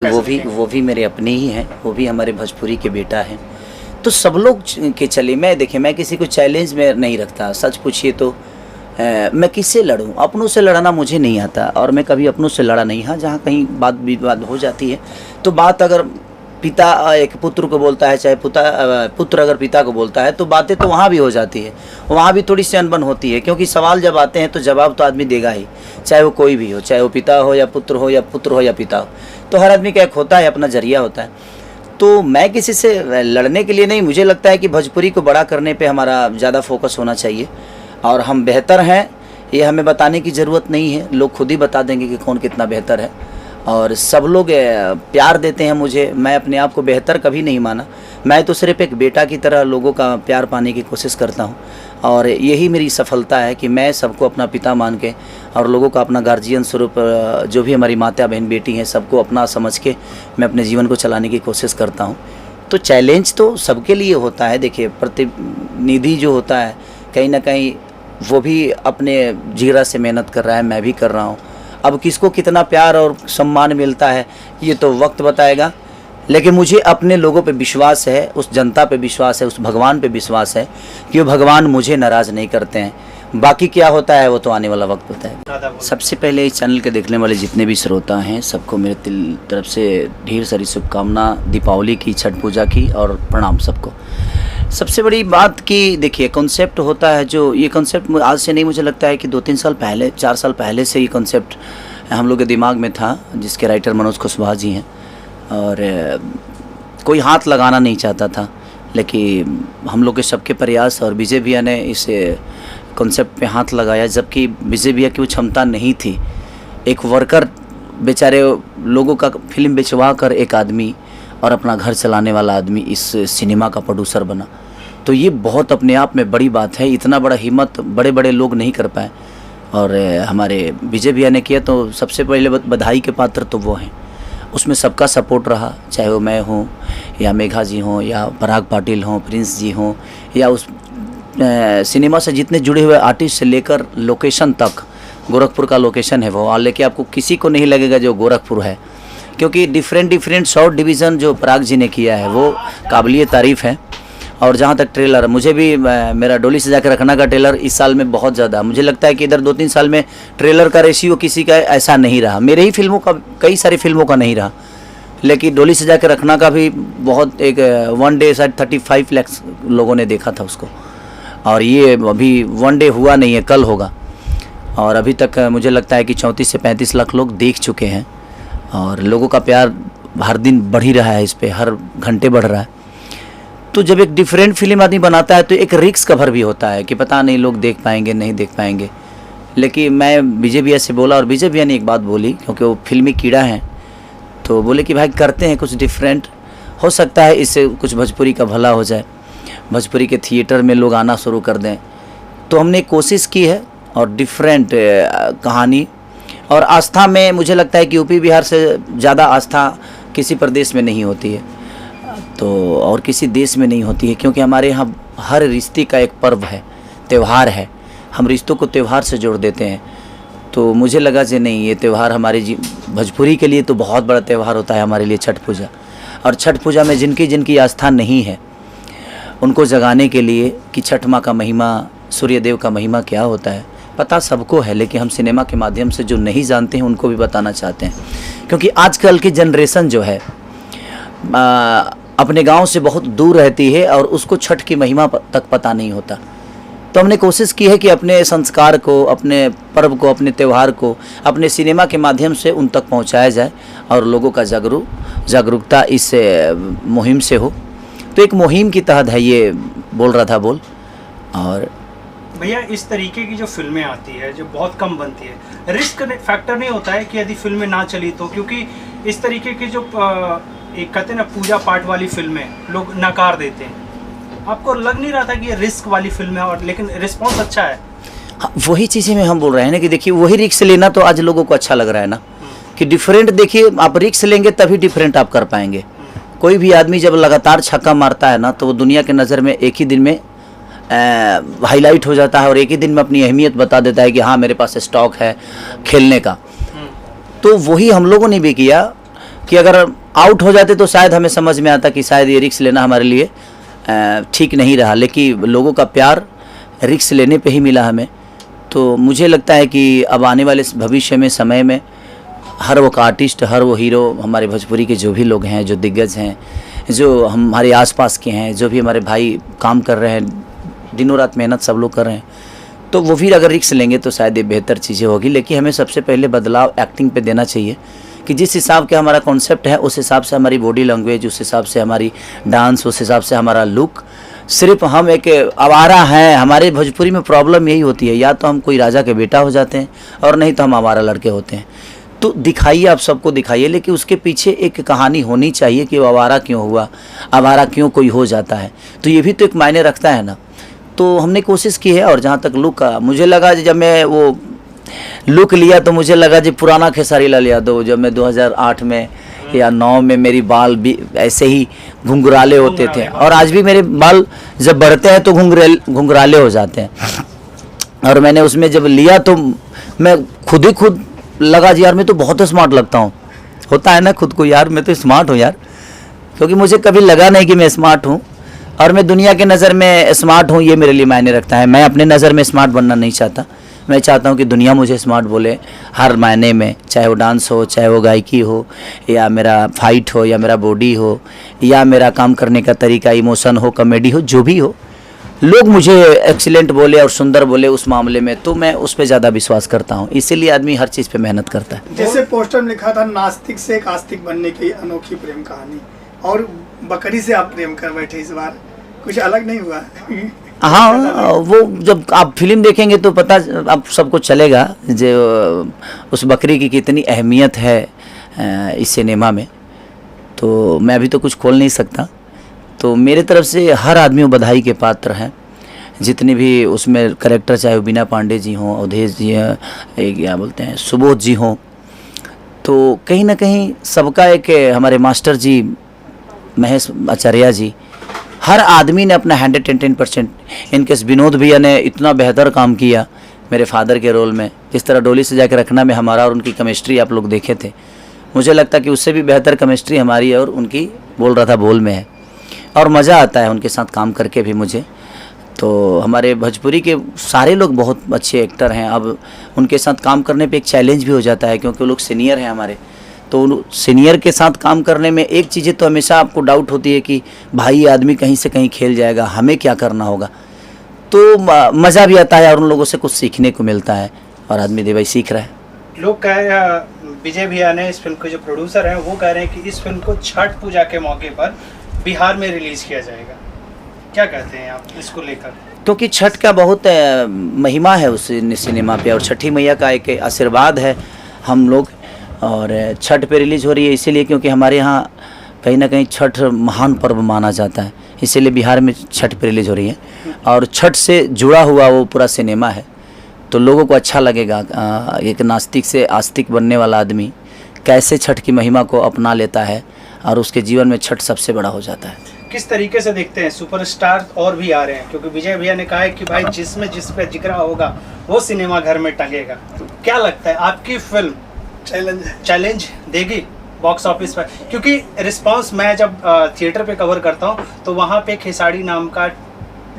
वो भी मेरे अपने ही हैं, वो भी हमारे भोजपुरी के बेटा हैं। तो सब लोग के चले, मैं देखिए मैं किसी को चैलेंज में नहीं रखता। सच पूछिए तो मैं किससे लड़ूं? अपनों से लड़ना मुझे नहीं आता और मैं कभी अपनों से लड़ा नहीं। हाँ, जहाँ कहीं बात विवाद हो जाती है तो बात अगर पिता एक पुत्र को बोलता है, चाहे पुत्र अगर पिता को बोलता है, तो बातें तो वहाँ भी हो जाती है, वहाँ भी थोड़ी सी अनबन होती है। क्योंकि सवाल जब आते हैं तो जवाब तो आदमी देगा ही, चाहे वो कोई भी हो, चाहे वो पिता हो या पुत्र हो या पुत्र हो या पिता हो। तो हर आदमी का एक होता है, अपना जरिया होता है। तो मैं किसी से लड़ने के लिए नहीं, मुझे लगता है कि भोजपुरी को बड़ा करने पे हमारा ज़्यादा फोकस होना चाहिए और हम बेहतर हैं ये हमें बताने की ज़रूरत नहीं है। लोग खुद ही बता देंगे कि कौन कितना बेहतर है और सब लोग प्यार देते हैं मुझे। मैं अपने आप को बेहतर कभी नहीं माना, मैं तो सिर्फ एक बेटा की तरह लोगों का प्यार पाने की कोशिश करता हूँ और यही मेरी सफलता है कि मैं सबको अपना पिता मान के और लोगों का अपना गार्जियन स्वरूप, जो भी हमारी माता बहन बेटी हैं, सबको अपना समझ के मैं अपने जीवन को चलाने की कोशिश करता हूँ। तो चैलेंज तो सबके लिए होता है। देखिए, प्रतिनिधि जो होता है कहीं ना कहीं वो भी अपने जीरा से मेहनत कर रहा है, मैं भी कर रहा हूँ। अब किसको कितना प्यार और सम्मान मिलता है ये तो वक्त बताएगा, लेकिन मुझे अपने लोगों पे विश्वास है, उस जनता पे विश्वास है, उस भगवान पे विश्वास है कि वो भगवान मुझे नाराज़ नहीं करते हैं। बाकी क्या होता है वो तो आने वाला वक्त बताएगा। सबसे पहले इस चैनल के देखने वाले जितने भी श्रोता हैं, सबको मेरे तरफ से ढेर सारी शुभकामना, दीपावली की, छठ पूजा की और प्रणाम सबको। सबसे बड़ी बात कि देखिए, कॉन्सेप्ट होता है जो, ये कॉन्सेप्ट आज से नहीं, मुझे लगता है कि 2-3 साल पहले, 4 साल पहले से ये कॉन्सेप्ट हम लोग के दिमाग में था, जिसके राइटर मनोज कुशवाहा जी हैं। और कोई हाथ लगाना नहीं चाहता था, लेकिन हम लोग के सबके प्रयास और विजय भैया ने इस कॉन्सेप्ट पे हाथ लगाया, जबकि विजय भैया की वो क्षमता नहीं थी। एक वर्कर बेचारे लोगों का फिल्म बेचवा कर एक आदमी और अपना घर चलाने वाला आदमी इस सिनेमा का प्रोड्यूसर बना, तो ये बहुत अपने आप में बड़ी बात है। इतना बड़ा हिम्मत बड़े बड़े लोग नहीं कर पाए और हमारे विजय भैया ने किया, तो सबसे पहले बधाई के पात्र तो वो हैं। उसमें सबका सपोर्ट रहा, चाहे वो मैं हूँ या मेघा जी हों या पराग पाटिल हों, प्रिंस जी हों, या उस सिनेमा से जितने जुड़े हुए आर्टिस्ट से लेकर लोकेशन तक, गोरखपुर का लोकेशन है वो, और लेके आपको किसी को नहीं लगेगा जो गोरखपुर है, क्योंकि डिफरेंट शॉर्ट डिवीज़न जो पराग जी ने किया है वो काबिलिए तारीफ़ है। और जहाँ तक ट्रेलर, मुझे भी मेरा डोली सजा के रखना का ट्रेलर इस साल में बहुत ज़्यादा, मुझे लगता है कि इधर 2-3 साल में ट्रेलर का रेशियो किसी का ऐसा नहीं रहा। मेरे ही फिल्मों का, कई सारी फिल्मों का नहीं रहा, लेकिन डोली सजा के रखना का भी बहुत, एक 1 डे शायद 35 लाख लोगों ने देखा था उसको, और ये अभी 1 डे हुआ नहीं है, कल होगा। और अभी तक मुझे लगता है कि 34 से 35 लाख लोग देख चुके हैं और लोगों का प्यार हर दिन बढ़ ही रहा है, इस पर हर घंटे बढ़ रहा है। तो जब एक डिफरेंट फिल्म आदमी बनाता है तो एक रिस्क कवर भी होता है कि पता नहीं लोग देख पाएंगे नहीं देख पाएंगे। लेकिन मैं विजय भैया से बोला और विजय भैया ने एक बात बोली, क्योंकि वो फिल्मी कीड़ा है, तो बोले कि भाई करते हैं कुछ डिफरेंट, हो सकता है इससे कुछ भोजपुरी का भला हो जाए, भोजपुरी के थिएटर में लोग आना शुरू कर दें। तो हमने कोशिश की है और डिफरेंट कहानी और आस्था में, मुझे लगता है कि यूपी बिहार से ज़्यादा आस्था किसी प्रदेश में नहीं होती है, तो और किसी देश में नहीं होती है, क्योंकि हमारे यहाँ हर रिश्ते का एक पर्व है, त्यौहार है, हम रिश्तों को त्यौहार से जोड़ देते हैं। तो मुझे लगा कि नहीं, ये त्यौहार हमारे भोजपुरी के लिए तो बहुत बड़ा त्यौहार होता है हमारे लिए, छठ पूजा। और छठ पूजा में जिनकी जिनकी आस्था नहीं है उनको जगाने के लिए कि छठ माँ का महिमा, सूर्यदेव का महिमा क्या होता है, पता सबको है, लेकिन हम सिनेमा के माध्यम से जो नहीं जानते हैं उनको भी बताना चाहते हैं। क्योंकि आजकल की जनरेशन जो है अपने गांव से बहुत दूर रहती है और उसको छठ की महिमा तक पता नहीं होता। तो हमने कोशिश की है कि अपने संस्कार को, अपने पर्व को, अपने त्यौहार को अपने सिनेमा के माध्यम से उन तक पहुंचाया जाए और लोगों का जागरूकता इस मुहिम से हो। तो एक मुहिम की तहत है ये, बोल रहा था बोल। और भैया, इस तरीके की जो फिल्में आती है जो बहुत कम बनती है, रिस्क फैक्टर नहीं होता है कि यदि फिल्में ना चली तो? क्योंकि इस तरीके की जो एक कहते हैं ना पूजा पाठ वाली फिल्में लोग नकार देते हैं, आपको लग नहीं रहा था कि ये रिस्क वाली फिल्म है और लेकिन रिस्पॉन्स अच्छा है? हाँ, वही चीज़ें में हम बोल रहे हैं ना कि देखिए, वही रिस्क लेना तो आज लोगों को अच्छा लग रहा है ना, कि डिफरेंट, देखिए आप रिस्क लेंगे तभी डिफरेंट आप कर पाएंगे। कोई भी आदमी जब लगातार छक्का मारता है ना, तो वो दुनिया के नज़र में एक ही दिन में हाईलाइट हो जाता है और एक ही दिन में अपनी अहमियत बता देता है कि हाँ मेरे पास स्टॉक है खेलने का। तो वही हम लोगों ने भी किया। कि अगर आउट हो जाते तो शायद हमें समझ में आता कि शायद ये रिस्क लेना हमारे लिए ठीक नहीं रहा, लेकिन लोगों का प्यार रिस्क लेने पे ही मिला हमें। तो मुझे लगता है कि अब आने वाले भविष्य में, समय में, हर वो आर्टिस्ट, हर वो हीरो, हमारे भोजपुरी के जो भी लोग हैं, जो दिग्गज हैं, जो हमारे आसपास के हैं, जो भी हमारे भाई काम कर रहे हैं, दिनों रात मेहनत सब लोग कर रहे हैं, तो वो भी अगर रिस्क लेंगे तो शायद ये बेहतर चीज़ें होगी। लेकिन हमें सबसे पहले बदलाव एक्टिंग पे देना चाहिए कि जिस हिसाब का हमारा कॉन्सेप्ट है उस हिसाब से हमारी बॉडी लैंग्वेज, उस हिसाब से हमारी डांस, उस हिसाब से हमारा लुक। सिर्फ हम एक आवारा हैं, हमारे भोजपुरी में प्रॉब्लम यही होती है, या तो हम कोई राजा के बेटा हो जाते हैं और नहीं तो हम आवारा लड़के होते हैं। तो दिखाइए, आप सबको दिखाइए, लेकिन उसके पीछे एक कहानी होनी चाहिए कि वो आवारा क्यों हुआ, आवारा क्यों कोई हो जाता है, तो ये भी तो एक मायने रखता है ना। तो हमने कोशिश की है। और जहाँ तक लुक का, मुझे लगा जब मैं वो लुक लिया तो मुझे लगा जी पुराना खेसारी लाल यादव, जब मैं 2008 में या 9 में मेरी बाल भी ऐसे ही घुंघराले होते थे, और आज भी मेरे बाल जब बढ़ते हैं तो घुंघराले हो जाते हैं। और मैंने उसमें जब लिया तो मैं खुद लगा जी यार मैं तो बहुत स्मार्ट लगता हूँ। होता है ना खुद को, यार मैं तो स्मार्ट हूँ यार, क्योंकि मुझे कभी लगा नहीं कि मैं स्मार्ट हूँ, और मैं दुनिया के नज़र में स्मार्ट हूँ, ये मेरे लिए मायने रखता है। मैं अपने नज़र में स्मार्ट बनना नहीं चाहता, मैं चाहता हूँ कि दुनिया मुझे स्मार्ट बोले हर मायने में, चाहे वो डांस हो, चाहे वो गायकी हो, या मेरा फाइट हो, या मेरा बॉडी हो, या मेरा काम करने का तरीका, इमोशन हो, कॉमेडी हो, जो भी हो, लोग मुझे एक्सीलेंट बोले और सुंदर बोले उस मामले में, तो मैं उस पर ज़्यादा विश्वास करता हूँ। इसीलिए आदमी हर चीज़ पे मेहनत करता है। जैसे पोस्टर में लिखा था, नास्तिक से एक आस्तिक बनने की अनोखी प्रेम कहानी, और बकरी से आप प्रेम कर बैठे, इस बार कुछ अलग नहीं हुआ? हाँ, वो जब आप फिल्म देखेंगे तो पता आप सबको चलेगा जो उस बकरी की कितनी अहमियत है इस सिनेमा में। तो मैं अभी तो कुछ खोल नहीं सकता। तो मेरे तरफ से हर आदमी बधाई के पात्र हैं, जितने भी उसमें करेक्टर, चाहे वो बीना पांडे जी हों, अवधेश जी हैं, क्या बोलते हैं, सुबोध जी हों, तो कहीं ना कहीं सबका एक, हमारे मास्टर जी महेश आचार्य जी, हर आदमी ने अपना 110%। इनकेस विनोद भैया ने इतना बेहतर काम किया मेरे फादर के रोल में, जिस तरह डोली से जाकर रखना में हमारा और उनकी केमिस्ट्री आप लोग देखे थे, मुझे लगता कि उससे भी बेहतर केमिस्ट्री हमारी और उनकी बोल रहा था बोल में है, और मज़ा आता है उनके साथ काम करके भी मुझे। तो हमारे भोजपुरी के सारे लोग बहुत अच्छे एक्टर हैं। अब उनके साथ काम करने पे एक चैलेंज भी हो जाता है, क्योंकि वो लोग सीनियर हैं हमारे, तो सीनियर के साथ काम करने में एक चीज़ें तो हमेशा आपको डाउट होती है कि भाई आदमी कहीं से कहीं खेल जाएगा, हमें क्या करना होगा। तो मज़ा भी आता है और उन लोगों से कुछ सीखने को मिलता है, और आदमी दे भाई सीख रहा है। लोग कह रहे हैं, विजय भैया ने, इस फिल्म के जो प्रोड्यूसर हैं, वो कह रहे हैं कि इस फिल्म को छठ पूजा के मौके पर बिहार में रिलीज़ किया जाएगा। क्या कहते हैं आप इसको लेकर? क्योंकि छठ का बहुत महिमा है उस सिनेमा पे, और छठी मैया का एक आशीर्वाद है हम लोग, और छठ पे रिलीज़ हो रही है इसीलिए क्योंकि हमारे यहाँ कहीं ना कहीं छठ महान पर्व माना जाता है, इसीलिए बिहार में छठ पे रिलीज़ हो रही है। और छठ से जुड़ा हुआ वो पूरा सिनेमा है, तो लोगों को अच्छा लगेगा। एक नास्तिक से आस्तिक बनने वाला आदमी कैसे छठ की महिमा को अपना लेता है, और उसके जीवन में छठ सबसे बड़ा हो जाता है। किस तरीके से देखते हैं? सुपरस्टार और भी आ रहे हैं, क्योंकि विजय भैया ने कहा है कि भाई जिसमें जिस पे जिक्र होगा वो सिनेमा घर में टंगेगा। तो क्या लगता है, आपकी फिल्म चैलेंज देगी बॉक्स ऑफिस पर? क्योंकि रिस्पांस मैं जब थिएटर पे कवर करता हूँ तो वहाँ पे खेसाड़ी नाम का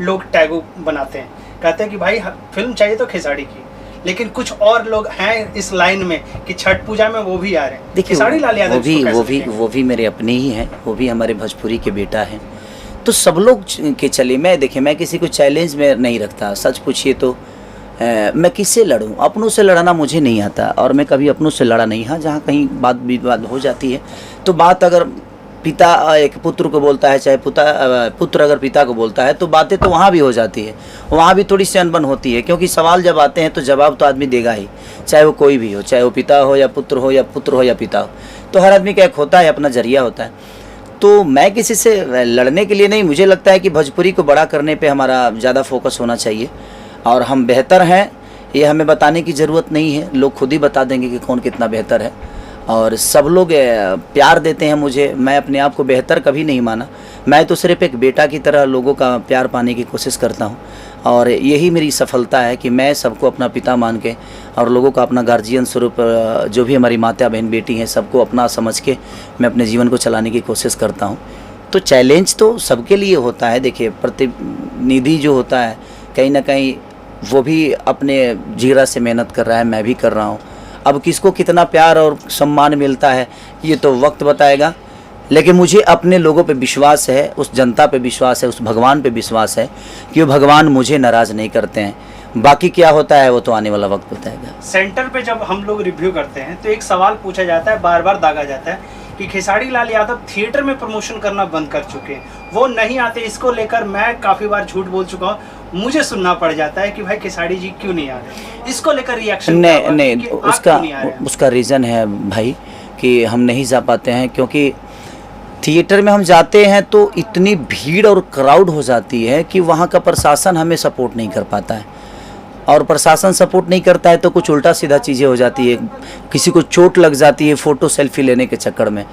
लोग टैगो बनाते हैं, कहते हैं कि भाई फिल्म चाहिए तो खेसाड़ी की, लेकिन कुछ और लोग हैं इस लाइन में कि छठ पूजा में वो भी आ रहे हैं। देखिए, खेसारी लाल यादव वो भी मेरे अपने ही हैं, वो भी हमारे भोजपुरी के बेटा हैं। तो सब लोग के चले, मैं किसी को चैलेंज में नहीं रखता। सच पूछिए तो मैं किससे लड़ूं? अपनों से लड़ना मुझे नहीं आता, और मैं कभी अपनों से लड़ा नहीं। हाँ, जहाँ कहीं बात विवाद हो जाती है तो बात अगर पिता एक पुत्र को बोलता है, चाहे पुत्र अगर पिता को बोलता है, तो बातें तो वहाँ भी हो जाती है, वहाँ भी थोड़ी सी अनबन होती है, क्योंकि सवाल जब आते हैं तो जवाब तो आदमी देगा ही, चाहे वो कोई भी हो, चाहे वो पिता हो या पुत्र हो, या पुत्र हो या पिता हो। तो हर आदमी का एक होता है, अपना जरिया होता है। तो मैं किसी से लड़ने के लिए नहीं, मुझे लगता है कि भोजपुरी को बड़ा करने पर हमारा ज़्यादा फोकस होना चाहिए, और हम बेहतर हैं ये हमें बताने की ज़रूरत नहीं है, लोग खुद ही बता देंगे कि कौन कितना बेहतर है। और सब लोग प्यार देते हैं मुझे। मैं अपने आप को बेहतर कभी नहीं माना, मैं तो सिर्फ एक बेटा की तरह लोगों का प्यार पाने की कोशिश करता हूँ। और यही मेरी सफलता है कि मैं सबको अपना पिता मान के और लोगों का अपना गार्जियन स्वरूप, जो भी हमारी माता बहन बेटी हैं, सबको अपना समझ के मैं अपने जीवन को चलाने की कोशिश करता हूँ। तो चैलेंज तो सबके लिए होता है। देखिए, प्रतिनिधि जो होता है कहीं ना कहीं वो भी अपने जीरा से मेहनत कर रहा है, मैं भी कर रहा हूँ। अब किसको कितना प्यार और सम्मान मिलता है ये तो वक्त बताएगा, लेकिन मुझे अपने लोगों पे विश्वास है, उस जनता पे विश्वास है, उस भगवान पे विश्वास है कि वो भगवान मुझे नाराज़ नहीं करते हैं। बाकी क्या होता है वो तो आने वाला वक्त बताएगा। सेंटर पे जब हम लोग रिव्यू करते हैं तो एक सवाल पूछा जाता है, बार बार दागा जाता है कि खेसारी लाल यादव थिएटर में प्रमोशन करना बंद कर चुके हैं, वो नहीं आते। इसको लेकर मैं काफ़ी बार झूठ बोल चुका हूँ, मुझे सुनना पड़ जाता है कि भाई खेसारी जी क्यों नहीं आ रहे। इसको लेकर रिएक्शन नहीं, उसका रीज़न है भाई कि हम नहीं जा पाते हैं, क्योंकि थिएटर में हम जाते हैं तो इतनी भीड़ और क्राउड हो जाती है कि वहाँ का प्रशासन हमें सपोर्ट नहीं कर पाता है, और प्रशासन सपोर्ट नहीं करता है तो कुछ उल्टा सीधा चीज़ें हो जाती है, किसी को चोट लग जाती है फ़ोटो सेल्फी लेने के चक्कर में।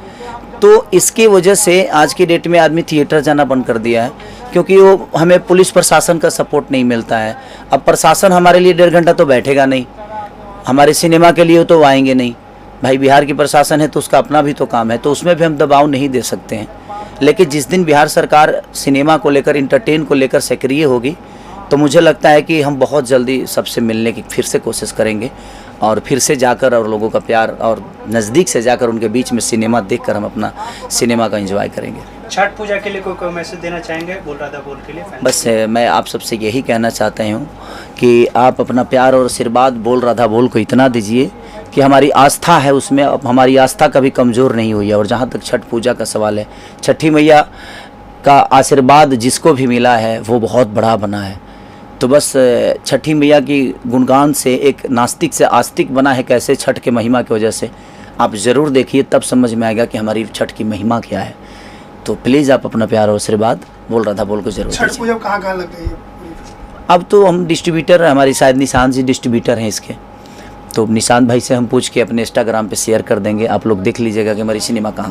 तो इसकी वजह से आज की डेट में आदमी थिएटर जाना बंद कर दिया है, क्योंकि वो हमें पुलिस प्रशासन का सपोर्ट नहीं मिलता है। अब प्रशासन हमारे लिए 1.5 घंटा तो बैठेगा नहीं, हमारे सिनेमा के लिए तो आएंगे नहीं। भाई बिहार की प्रशासन है तो उसका अपना भी तो काम है, तो उसमें भी हम दबाव नहीं दे सकते हैं। लेकिन जिस दिन बिहार सरकार सिनेमा को लेकर, इंटरटेन को लेकर सक्रिय होगी, तो मुझे लगता है कि हम बहुत जल्दी सबसे मिलने की फिर से कोशिश करेंगे, और फिर से जाकर और लोगों का प्यार और नज़दीक से जाकर उनके बीच में सिनेमा देखकर हम अपना सिनेमा का एंजॉय करेंगे। छठ पूजा के लिए कोई मैसेज देना चाहेंगे बोल राधा बोल के लिए? बस मैं आप सबसे यही कहना चाहता हूँ कि आप अपना प्यार और आशीर्वाद बोल राधा बोल को इतना दीजिए कि हमारी आस्था है उसमें, अब हमारी आस्था कभी कमज़ोर नहीं हुई है। और जहाँ तक छठ पूजा का सवाल है, छठी मैया का आशीर्वाद जिसको भी मिला है वो बहुत बड़ा बना है। तो बस छठी मैया की गुणगान से एक नास्तिक से आस्तिक बना है कैसे, छठ के महिमा की वजह से। आप ज़रूर देखिए, तब समझ में आएगा कि हमारी छठ की महिमा क्या है। तो प्लीज़ आप अपना प्यार और आशीर्वाद बोल राधा बोल को जरूर छठ पूजा कहाँ लग रही है? अब तो हम डिस्ट्रीब्यूटर, हमारी शायद निशांत जी डिस्ट्रीब्यूटर हैं इसके, तो निशांत भाई से हम पूछ के अपने इंस्टाग्राम पे शेयर कर देंगे। आप लोग देख लीजिएगा कि हमारी सिनेमा कहाँ